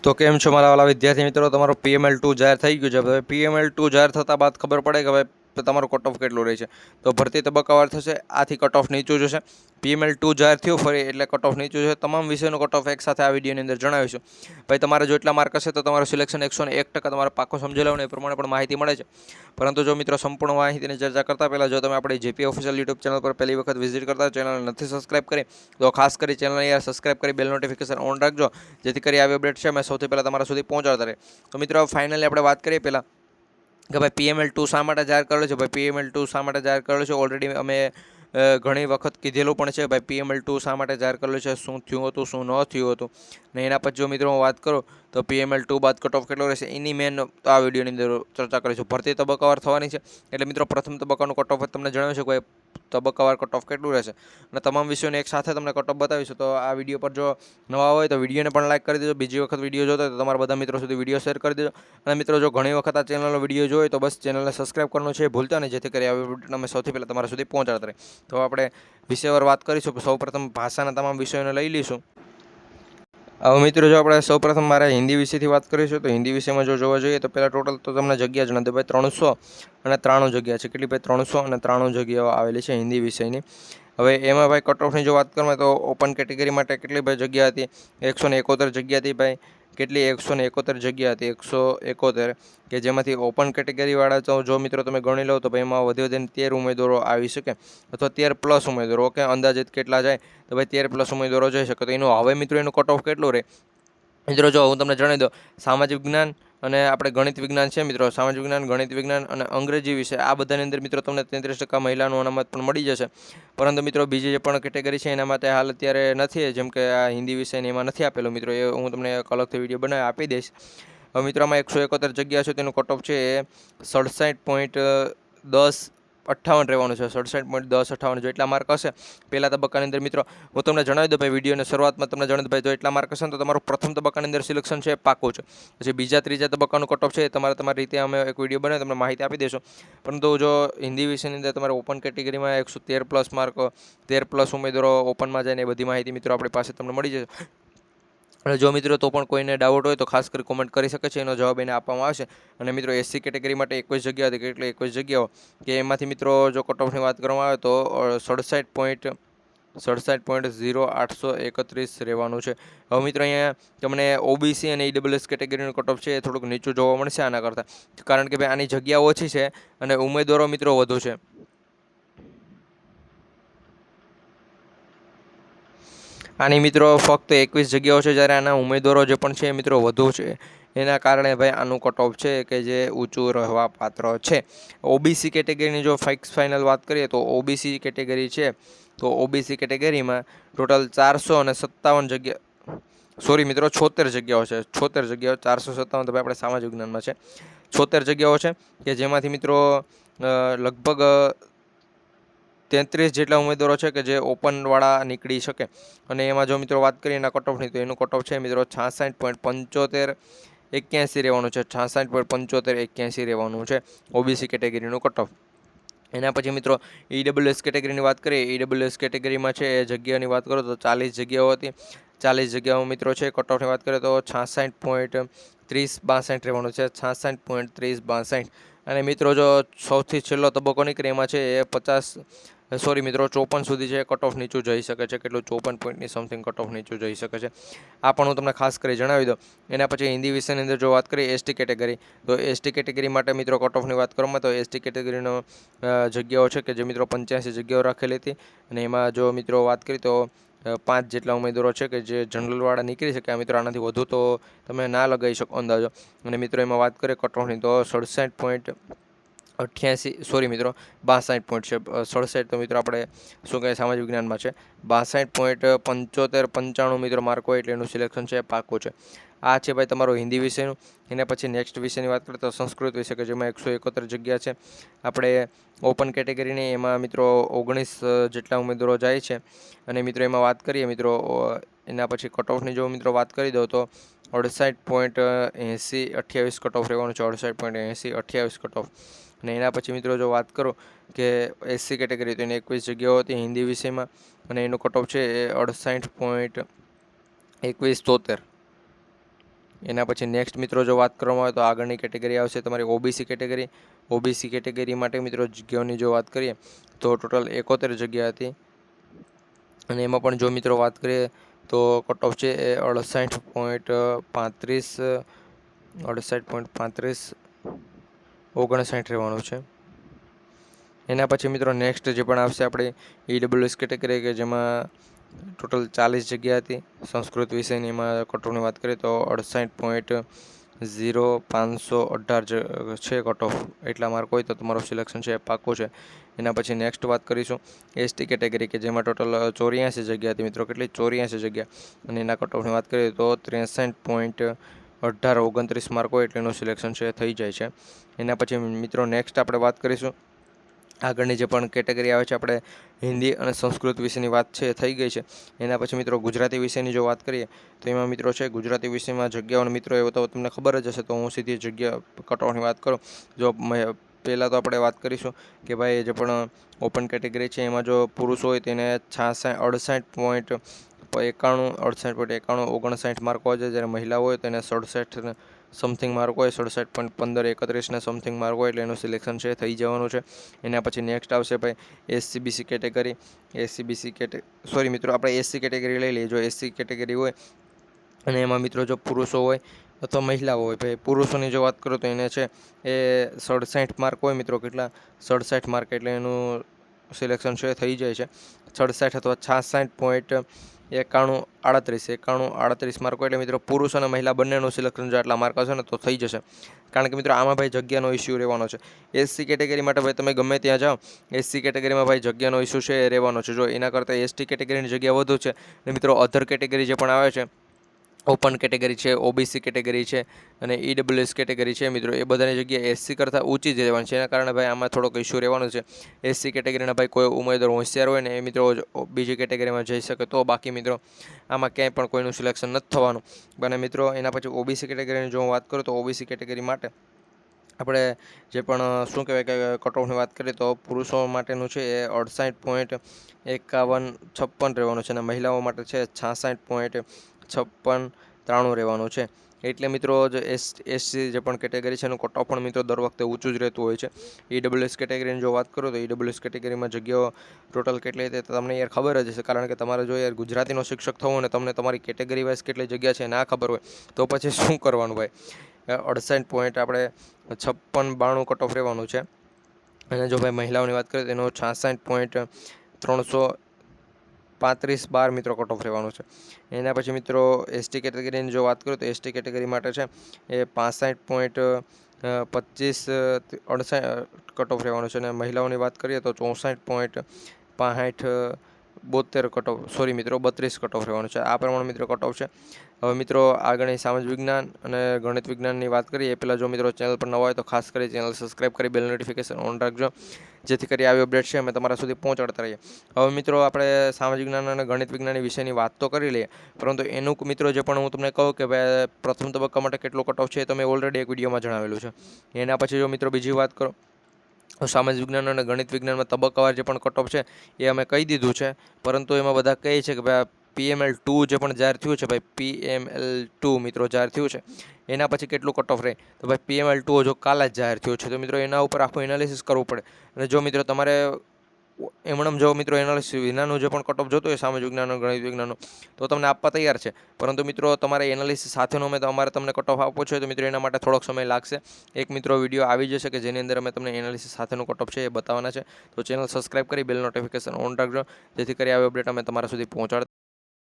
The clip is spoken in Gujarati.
તો કેમ છો મારા વાલા વિદ્યાર્થી મિત્રો, તમારો PML2 જાહેર થઈ ગયું છે. હવે PML2 જાહેર થતાં બાદ ખબર પડે કે હવે તમારું કટ ઓફ કેટલું રહે છે. તો ભરતી તબક્કાવાર થશે, આથી કટ ઓફ નીચું જશે. PML2 જાહેર થયું ફરી એટલે કટ ઓફ નીચું છે. તમામ વિષયનું કટ ઓફ એક સાથે આ વિડીયોની અંદર જણાવીશું. ભાઈ તમારે જો એટલા માર્ક હશે તો તમારું સિલેક્શન 101% તમારે પાકો સમજી લેવાનું, એ પ્રમાણે પણ માહિતી મળે છે. પરંતુ જો મિત્રો સંપૂર્ણ માહિતીની ચર્ચા કરતાં પહેલાં જો તમે આપણી JP ઓફિશિયલ યુટ્યુબ ચેનલ પર પહેલી વખત વિઝિટ કરતા ચેનલ નથી સબસ્ક્રાઇબ કરી તો ખાસ કરી ચેનલ યાર સબસ્ક્રાઇબ કરી બેલ નોટિફિકેશન ઓન રાખજો, જેથી કરી આવી અપડેટ છે મેં સૌથી પહેલાં તમારા સુધી પહોંચાડતા રહે. તો મિત્રો ફાઇનલી આપણે વાત કરીએ પહેલાં કે ભાઈ PML2 શા માટે જાહેર કરેલો છે. ભાઈ PML2 શા માટે જાહેર કરેલો છે ઓલરેડી અમે ઘણી વખત કીધેલું પણ છે. ભાઈ PML2 શા માટે જાહેર કરેલું છે, શું થયું હતું, શું ન થયું હતું, ને એના પછી જો મિત્રો હું વાત કરું તો PML2 બાદ કટ ઓફ કેટલો રહેશે એની મેન આ વિડીયોની અંદર ચર્ચા કરીશું. ભરતી તબક્કાવાર થવાની છે એટલે મિત્રો પ્રથમ તબક્કાનું કટ ઓફ તમને જણાવ્યું છે કે તબક્કાવાર કટ ઓફ કેટલું રહેશે અને તમામ વિષયોને એક સાથે તમને કટ ઓફ બતાવીશું. તો આ વિડીયો પર જો નવા હોય તો વિડીયોને પણ લાઈક કરી દેજો. બીજી વખત વિડીયો જોતો હોય તો તમારા બધા મિત્રો સુધી વિડીયો શેર કરી દેજો. અને મિત્રો જો ઘણી વખત આ ચેનલનો વિડીયો જોયો તો બસ ચેનલને સબસ્ક્રાઇબ કરવાનું છે ભૂલતા નહીં, જેથી કરી આવી અપડેટ અમે સૌથી પહેલાં તમારા સુધી પહોંચાડતા રહે. તો આપણે વિષયવાર વાત કરીશું. સૌપ્રથમ ભાષાના તમામ વિષયોને લઈ લઈશું. હવે મિત્રો જો આપણે સૌપ્રથમ મારે હિન્દી વિષયથી વાત કરીશું તો હિન્દી વિષયમાં જો જોવા જઈએ તો પહેલાં ટોટલ તો તમને જગ્યા જણાવી દો. ભાઈ 393 જગ્યા છે. કેટલી ભાઈ 393 જગ્યાઓ આવેલી છે હિન્દી વિષયની. હવે એમાં ભાઈ કટ ઓફની જો વાત કરવામાં તો ઓપન કેટેગરી માટે કેટલી ભાઈ જગ્યા હતી, 171 જગ્યા હતી. ભાઈ કેટલી 171 જગ્યા હતી, 171, કે જેમાંથી ઓપન કેટેગરીવાળા તો જો મિત્રો તમે ગણી લો તો ભાઈ એમાં વધીને 13 ઉમેદવારો આવી શકે અથવા 13+ ઉમેદવારો. ઓકે, અંદાજિત કેટલા જાય તો ભાઈ 13+ ઉમેદવારો જઈ શકે. તો એનું હવે મિત્રો એનું કટ ઓફ કેટલું રહે મિત્રો જો હું તમને જણાવી દઉં. સામાજિક વિજ્ઞાન અને આપણે ગણિત વિજ્ઞાન છે મિત્રો, સામાજિક વિજ્ઞાન, ગણિત વિજ્ઞાન અને અંગ્રેજી વિષય આ બધાની અંદર મિત્રો તમને 33% મહિલાનું અનામત પણ મળી જશે. પરંતુ મિત્રો બીજી જે પણ કેટેગરી છે એના માટે હાલ અત્યારે નથી, જેમ કે આ હિન્દી વિષયને એમાં નથી આપેલું મિત્રો, એ હું તમને એક અલગથી વિડીયો બનાવી આપી દઈશ. હવે મિત્રો આમાં 171 જગ્યા છે તેનું કટ ઓફ છે એ 67.1058 રહેવાનું છે. 67.1058 જો એટલા માર્ક હશે પહેલા તબક્કાની અંદર મિત્રો હું તમને જણાવી દઉં ભાઈ વિડીયોની શરૂઆતમાં તમને જણાવી દઉં ભાઈ જો એટલા માર્ક હશે ને તો તમારું પ્રથમ તબક્કાની અંદર સિલેક્શન છે એ પાકું છે. પછી બીજા ત્રીજા તબક્કાનું કટ ઓફ છે એ તમારી રીતે અમે એક વિડીયો બનાવી તમને માહિતી આપી દઈશું. પરંતુ જો હિન્દી વિષયની અંદર તમારે ઓપન કેટેગરીમાં 113+ માર્ક, 13+ ઉમેદવારો ઓપનમાં જાય ને એ બધી માહિતી મિત્રો આપણી પાસે તમને મળી જશે. અને જો મિત્રો તો પણ કોઈને ડાઉટ હોય તો ખાસ કરી કોમેન્ટ કરી શકે છે, એનો જવાબ એને આપવામાં આવશે. અને મિત્રો SC કેટેગરી માટે 21 જગ્યા હતી, કેટલી 21 જગ્યાઓ કે એમાંથી મિત્રો જો કટ ઓફની વાત કરવામાં આવે તો 67.0831 રહેવાનું છે. હવે મિત્રો અહીંયા તમને OBC અને EWS કેટેગરીનું કટ ઓફ છે એ થોડુંક નીચું જોવા મળશે આના કરતાં, કારણ કે ભાઈ આની જગ્યા ઓછી છે અને ઉમેદવારો મિત્રો વધુ છે. આની મિત્રો ફક્ત 21 જગ્યાઓ છે, જ્યારે આના ઉમેદવારો જે પણ છે એ મિત્રો વધુ છે. એના કારણે ભાઈ આનું કટ ઓફ છે કે જે ઊંચું રહેવા પાત્ર છે. OBC કેટેગરીની જો ફાઇનલ વાત કરીએ તો OBC કેટેગરી છે તો OBC કેટેગરીમાં ટોટલ 457 જગ્યા, સોરી મિત્રો 76 જગ્યાઓ છે. 76 જગ્યાઓ, 457 તો ભાઈ આપણે સામાજિક વિજ્ઞાનમાં છે. 76 જગ્યાઓ છે કે જેમાંથી મિત્રો લગભગ 33 જેટલા ઉમેદવારો છે કે જે ઓપનવાળા નીકળી શકે. અને એમાં જો મિત્રો વાત કરીએ એના કટ ઓફની તો એનું કટ ઓફ છે મિત્રો 66.7581 રહેવાનું છે. 66.7581 રહેવાનું છે OBC કેટેગરીનું કટ ઓફ. એના પછી મિત્રો EWS કેટેગરીની વાત કરીએ. EWS કેટેગરીમાં છે એ જગ્યાની વાત કરો તો 40 જગ્યાઓ હતી. 40 જગ્યાઓ મિત્રો છે. કટ ઓફની વાત કરીએ તો 66.3062 રહેવાનું છે. 66.3062. અને મિત્રો જો સૌથી છેલ્લો તબક્કો નીકળે એમાં છે એ 54 સુધી છે કટ ઓફ નીચું જઈ શકે છે. કેટલું 54 પોઈન્ટની સમથિંગ કટ ઓફ નીચું જઈ શકે છે. આ પણ હું તમને ખાસ કરી જણાવી દઉં. એના પછી હિન્દી વિષયની અંદર જો વાત કરીએ ST કેટેગરી તો ST કેટેગરી માટે મિત્રો કટ ઓફની વાત કરવામાં તો ST કેટેગરીનો જગ્યાઓ છે કે જે મિત્રો 85 જગ્યાઓ રાખેલી હતી. અને એમાં જો મિત્રો વાત કરીએ તો 5 જેટલા ઉમેદવારો છે કે જે જનરલવાળા નીકળી શકે. આ મિત્રો આનાથી વધુ તો તમે ના લગાવી શકો અંદાજો. અને મિત્રો એમાં વાત કરીએ કટ ઓફની તો 67.88, સોરી મિત્રો 62 પોઈન્ટ છે. 67 તો મિત્રો આપણે શું કહેવાય સામાજિક વિજ્ઞાનમાં છે. 62.7595 મિત્રો માર્ક હોય એટલે એનું સિલેક્શન છે પાકું છે. આ છે ભાઈ તમારો હિન્દી વિષયનું. એના પછી નેક્સ્ટ વિષયની વાત કરીએ તો સંસ્કૃત વિષય કે જેમાં 171 જગ્યા છે. આપણે ઓપન કેટેગરીની એમાં મિત્રો 19 જેટલા ઉમેદવારો જાય છે. અને મિત્રો એમાં વાત કરીએ મિત્રો એના પછી કટ ઓફની જો મિત્રો વાત કરી દો તો 68.8028 કટ ઓફ રહેવાનું છે. 68.8028 કટ ઓફ. અને એના પછી મિત્રો જો વાત કરું કે SC કેટેગરી તો એની 21 જગ્યાઓ હતી હિન્દી વિષયમાં અને એનું કટ ઓફ છે એ 68.2173. એના પછી નેક્સ્ટ મિત્રો જો વાત કરવામાં આવે તો આગળની કેટેગરી આવશે તમારી ઓબીસી કેટેગરી. ઓબીસી કેટેગરી માટે મિત્રો જગ્યાઓની જો વાત કરીએ તો ટોટલ 71 જગ્યા હતી અને એમાં પણ જો મિત્રો વાત કરીએ તો કટ ઓફ છે એ 68.35 68.35 રહેવાનું છે. એના પછી મિત્રો નેક્સ્ટ જે પણ આવશે આપણે ઈડબ્લ્યુએસ કેટેગરી કે જેમાં ટોટલ 40 જગ્યા હતી સંસ્કૃત વિષયની. એમાં કટ ઓફની વાત કરીએ તો 68.0518 છે કટ ઓફ. એટલા માર્ક હોય તો તમારું સિલેક્શન છે એ પાક્કું છે. એના પછી નેક્સ્ટ વાત કરીશું એસટી કેટેગરી કે જેમાં ટોટલ 84 જગ્યા હતી મિત્રો. કેટલી? 84 જગ્યા. અને એના કટ ઓફની વાત કરીએ તો 63.1829 માર્ક હોય એટલે એનું સિલેક્શન છે થઈ જાય છે. એના પછી મિત્રો નેક્સ્ટ આપણે વાત કરીશું આગળની જે પણ કેટેગરી આવે છે. આપણે હિન્દી અને સંસ્કૃત વિશેની વાત છે થઈ ગઈ છે. એના પછી મિત્રો ગુજરાતી વિષયની જો વાત કરીએ તો એમાં મિત્રો છે ગુજરાતી વિષયમાં જગ્યાઓને મિત્રો એવો તો તમને ખબર જ હશે, તો હું સીધી જગ્યા કટ ઓફની વાત કરું. જો પહેલાં તો આપણે વાત કરીશું કે ભાઈ જે પણ ઓપન કેટેગરી છે એમાં જો પુરુષ હોય તેને 68.59 માર્ક હોય છે. જ્યારે મહિલા હોય તેને 67 સમથિંગ માર્ક હોય, 67.1531 સમથિંગ માર્ક હોય એટલે એનું સિલેક્શન છે થઈ જવાનું છે. એના પછી નેક્સ્ટ આવશે ભાઈ એસસીબીસી કેટેગરી. સોરી મિત્રો, આપણે એસસી કેટેગરી લઈ લઈએ. જો એસસી કેટેગરી હોય અને એમાં મિત્રો જો પુરુષો હોય અથવા મહિલાઓ હોય, ભાઈ પુરુષોની જો વાત કરું તો એને છે એ 67 માર્ક હોય મિત્રો. કેટલા? 67 માર્ક એટલે એનું સિલેક્શન છે થઈ જાય છે. 67 અથવા 66.9138 માર્ક હોય એટલે મિત્રો પુરુષ અને મહિલા બંનેનું સિલેક્શન જો આટલા માર્ક હશે ને તો થઈ જશે. કારણ કે મિત્રો આમાં ભાઈ જગ્યાનો ઇસ્યુ રહેવાનો છે. એસસી કેટેગરી માટે ભાઈ તમે ગમે ત્યાં જાઓ, એસસી કેટેગરીમાં ભાઈ જગ્યાનો ઇસ્યુ છે એ રહેવાનો છે. જો એના કરતાં એસટી કેટેગરીની જગ્યા વધુ છે. ને મિત્રો અધર કેટેગરી જે પણ આવે છે, ઓપન કેટેગરી છે, ઓબીસી કેટેગરી છે અને ઈડબ્લ્યુએસ કેટેગરી છે મિત્રો, એ બધાની જગ્યા એસસી કરતાં ઊંચી જ રહેવાની છે. એના કારણે ભાઈ આમાં થોડોક ઇસ્યુ રહેવાનો છે. એસસી કેટેગરીના ભાઈ કોઈ ઉમેદવાર હોશિયાર હોય ને એ મિત્રો બીજી કેટેગરીમાં જઈ શકે તો, બાકી મિત્રો આમાં ક્યાંય પણ કોઈનું સિલેક્શન નથી થવાનું. અને મિત્રો એના પછી ઓબીસી કેટેગરીની જો હું વાત કરું તો ઓબીસી કેટેગરી માટે આપણે જે પણ શું કહેવાય કે કટ ઓફની વાત કરીએ તો પુરુષો માટેનું છે એ 68.5156 રહેવાનું છે અને મહિલાઓ માટે છે 66.5693 રહેવાનું છે. એટલે મિત્રો જે એસસી જે પણ કેટેગરી છે એનું કટ ઓફ પણ મિત્રો દર વખતે ઊંચું જ રહેતું હોય છે. ઈડબ્લ્યુએસ કેટેગરીની જો વાત કરું તો ઈડબ્લ્યુએસ કેટેગરીમાં જગ્યાઓ ટોટલ કેટલી હતી તો તમને યાર ખબર જ હશે. કારણ કે તમારે જો યાર ગુજરાતીનો શિક્ષક થવું અને તમને તમારી કેટેગરી વાઇઝ કેટલી જગ્યા છે ના ખબર હોય તો પછી શું કરવાનું ભાઈ. 68 પોઈન્ટ આપણે 5692 કટ ઓફ રહેવાનું છે. અને જો ભાઈ મહિલાઓની વાત કરીએ તો એનો 66.335 મિત્રો કટ ઓફ રહેવાનું છે. એના પછી મિત્રો એસટી કેટેગરીની જો વાત કરું તો એસટી કેટેગરી માટે છે એ 65.2568 કટ ઓફ રહેવાનું છે. અને મહિલાઓની વાત કરીએ તો 64.6572 કટ ઓફ, સોરી મિત્રો 32 કટ ઓફ રહેવાનું છે. આ પ્રમાણે મિત્રો કટ ઓફ છે. હવે મિત્રો આગળની સામાજિક વિજ્ઞાન અને ગણિત વિજ્ઞાનની વાત કરીએ એ પહેલાં જો મિત્રો ચેનલ પર નવા હોય તો ખાસ કરી ચેનલ સબસ્ક્રાઈબ કરી બેલ નોટિફિકેશન ઓન રાખજો, જેથી કરી આવી અપડેટ છે અમે તમારા સુધી પહોંચાડતા રહીએ. હવે મિત્રો આપણે સામાજિક વિજ્ઞાન અને ગણિત વિજ્ઞાનની વિષયની વાત તો કરી લઈએ, પરંતુ એનું મિત્રો જે પણ હું તમને કહું કે ભાઈ પ્રથમ તબક્કા માટે કેટલો કટ ઓફ છે એ તમે ઓલરેડી એક વિડીયોમાં જણાવેલું છે. એના પછી જો મિત્રો બીજી વાત કરો સામાજિક વિજ્ઞાન અને ગણિત વિજ્ઞાનમાં તબક્કાવાર જે પણ કટ ઓફ છે એ અમે કહી દીધું છે. પરંતુ એમાં બધા કહે છે કે ભાઈ PML2 જે પણ જાહેર થયું છે, ભાઈ PML2 મિત્રો જાહેર થયું છે એના પછી કેટલું કટ ઓફ રહે તો ભાઈ PML2 જો કાલે જ જાહેર થયું છે. તો મિત્રો એના ઉપર આખું એનાલિસિસ કરવું પડે. અને જો મિત્રો તમારે એમણે જો મિત્રો એનાલિસિસ વિનાનું જે પણ કટ ઓફ જોતું હોય સામાજિક વિજ્ઞાન અને ગણિત વિજ્ઞાનનું તો તમને આપવા તૈયાર છે. પરંતુ મિત્રો તમારે એનાલિસિસ સાથેનો અમારે તમને કટ ઓફ આપવો છે તો મિત્રો એના માટે થોડોક સમય લાગશે. એક મિત્રો વિડીયો આવી જશે કે જેની અંદર અમે તમને એનાલિસિસ સાથેનું કટ ઓફ છે એ બતાવવાના છે. તો ચેનલ સબસ્ક્રાઈબ કરી બેલ નોટિફિકેશન ઓન રાખજો, જેથી કરી આવી અપડેટ અમે તમારા સુધી પહોંચાડતા